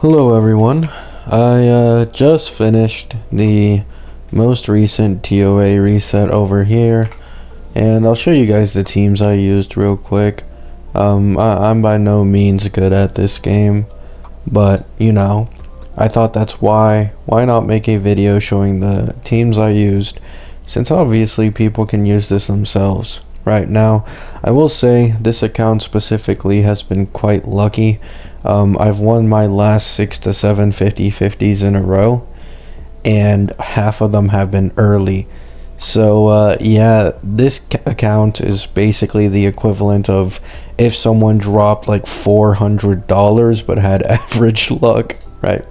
Hello everyone. I just finished the most recent TOA reset over here, and I'll show you guys the teams I used real quick. I'm by no means good at this game, but I thought that's why not make a video showing the teams I used, since obviously people can use this themselves. Right now, I will say this account specifically has been quite lucky. I've won my last 6 to 7 50-50s in a row, and half of them have been early. So yeah, this account is basically the equivalent of if someone dropped like $400 but had average luck, right?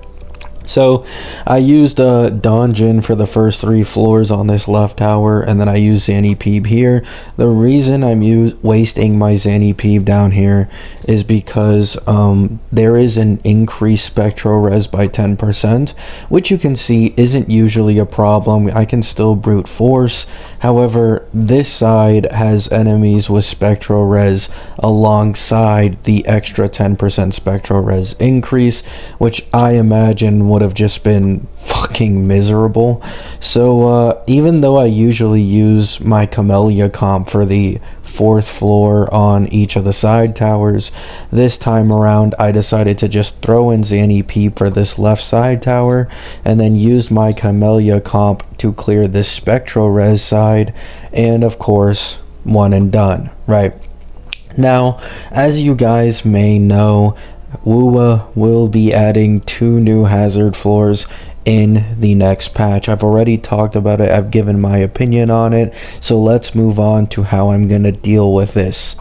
So I used Donjin for the first 3 floors on this left tower, and then I used Zanny here. The reason I'm wasting my Zanny down here is because there is an increased spectral res by 10%, which you can see isn't usually a problem. I can still brute force. However, this side has enemies with spectral res alongside the extra 10% spectral res increase, which I imagine would have just been fucking miserable. So even though I usually use my Camellia comp for the 4th floor on each of the side towers, this time around I decided to just throw in Zanny Peep for this left side tower, and then use my Camellia comp to clear this spectral res side, and of course one and done, right? Now, as you guys may know, TOA will be adding 2 new hazard floors in the next patch. I've already talked about it, I've given my opinion on it, so let's move on to how I'm gonna deal with this.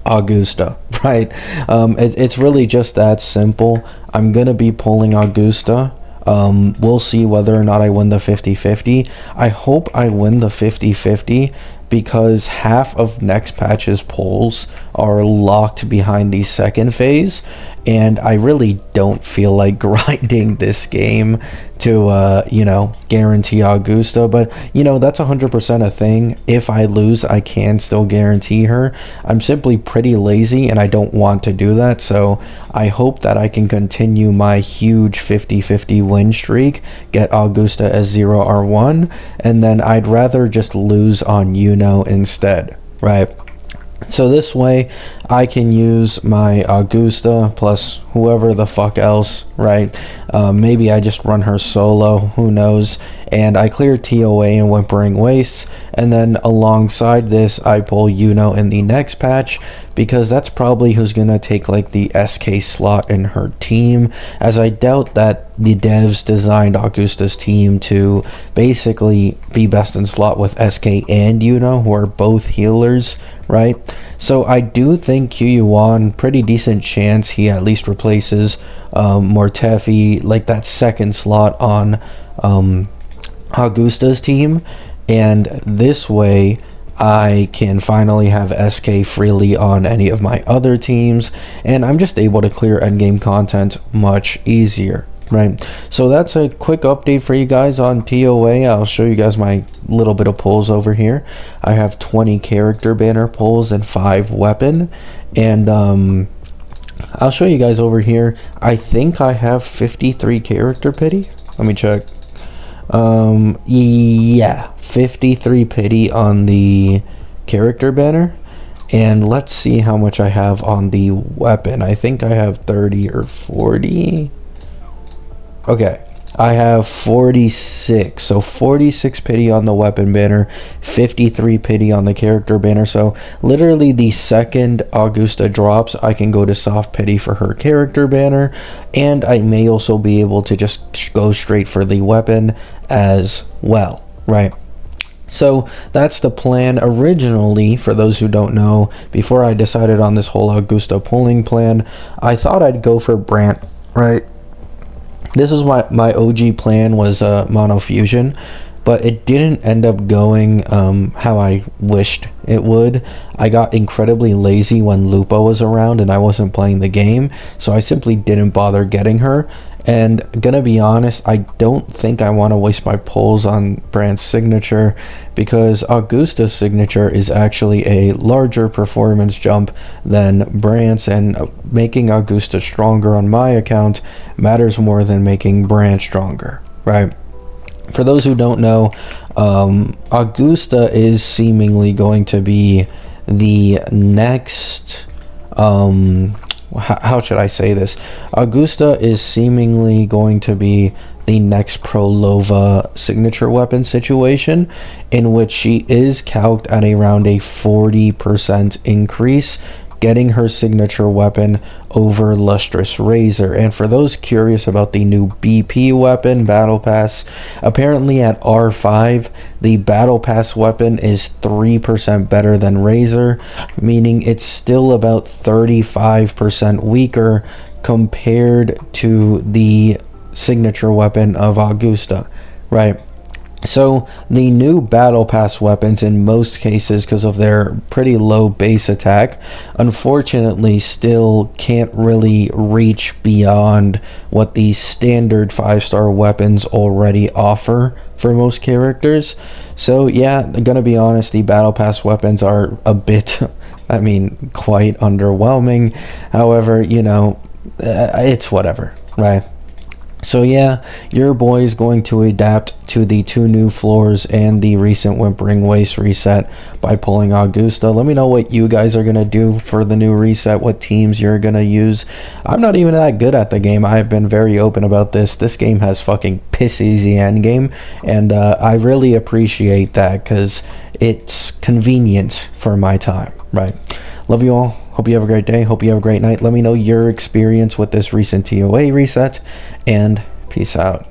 Augusta, right? It's really just that simple. I'm gonna be pulling Augusta. We'll see whether or not I win the 50-50. I hope I win the 50-50, because half of next patch's pulls are locked behind the second phase, and I really don't feel like grinding this game to guarantee Augusta. But that's 100% a thing. If I lose, I can still guarantee her. I'm simply pretty lazy and I don't want to do that, so I hope that I can continue my huge 50-50 win streak, get Augusta as 0R1, and then I'd rather just lose on instead, right? So this way I can use my Augusta plus whoever the fuck else, right? Maybe I just run her solo, who knows, and I clear TOA and Whimpering Wastes, and then alongside this I pull in the next patch, because that's probably who's gonna take like the SK slot in her team, as I doubt that the devs designed Augusta's team to basically be best in slot with SK and who are both healers, right? So I do think Yuan, pretty decent chance he at least replaces Mortefi, like that second slot on Augusta's team, and this way I can finally have SK freely on any of my other teams, and I'm just able to clear endgame content much easier, right? So that's a quick update for you guys on TOA. I'll show you guys my little bit of pulls over here. I have 20 character banner pulls and 5 weapon, and I'll show you guys over here. I think I have 53 character pity. Let me check. Yeah, 53 pity on the character banner, and let's see how much I have on the weapon. I think I have 30 or 40. Okay, I have 46, so 46 pity on the weapon banner, 53 pity on the character banner. So literally the second Augusta drops, I can go to soft pity for her character banner, and I may also be able to just go straight for the weapon as well, right? So that's the plan originally. For those who don't know, before I decided on this whole Augusta pulling plan, I thought I'd go for Brant, right? This is my OG plan, was mono fusion, but it didn't end up going how I wished it would. I got incredibly lazy when Lupo was around and I wasn't playing the game, so I simply didn't bother getting her, And gonna be honest, I don't think I want to waste my pulls on Brandt's signature, because Augusta's signature is actually a larger performance jump than Brandt's, and making Augusta stronger on my account matters more than making Brandt stronger, right? For those who don't know, Augusta is seemingly going to be the next, how should I say this? Augusta is seemingly going to be the next Prolova signature weapon situation, in which she is calced at around a 40% increase, getting her signature weapon over Lustrous Razor. And for those curious about the new BP weapon Battle Pass, apparently at R5 the Battle Pass weapon is 3% better than Razor, meaning it's still about 35% weaker compared to the signature weapon of Augusta, right? So the new Battle Pass weapons, in most cases because of their pretty low base attack, unfortunately still can't really reach beyond what the standard 5-star weapons already offer for most characters. So yeah, I'm gonna be honest, the Battle Pass weapons are a bit, I mean, quite underwhelming. However, you know, it's whatever, right? So yeah, your boy is going to adapt to the 2 new floors and the recent Whimpering Waste reset by pulling Augusta. Let me know what you guys are going to do for the new reset, what teams you're going to use. I'm not even that good at the game. I've been very open about this. This game has fucking piss easy endgame, and I really appreciate that because it's convenient for my time, right? Love you all. Hope you have a great day. Hope you have a great night. Let me know your experience with this recent TOA reset, and peace out.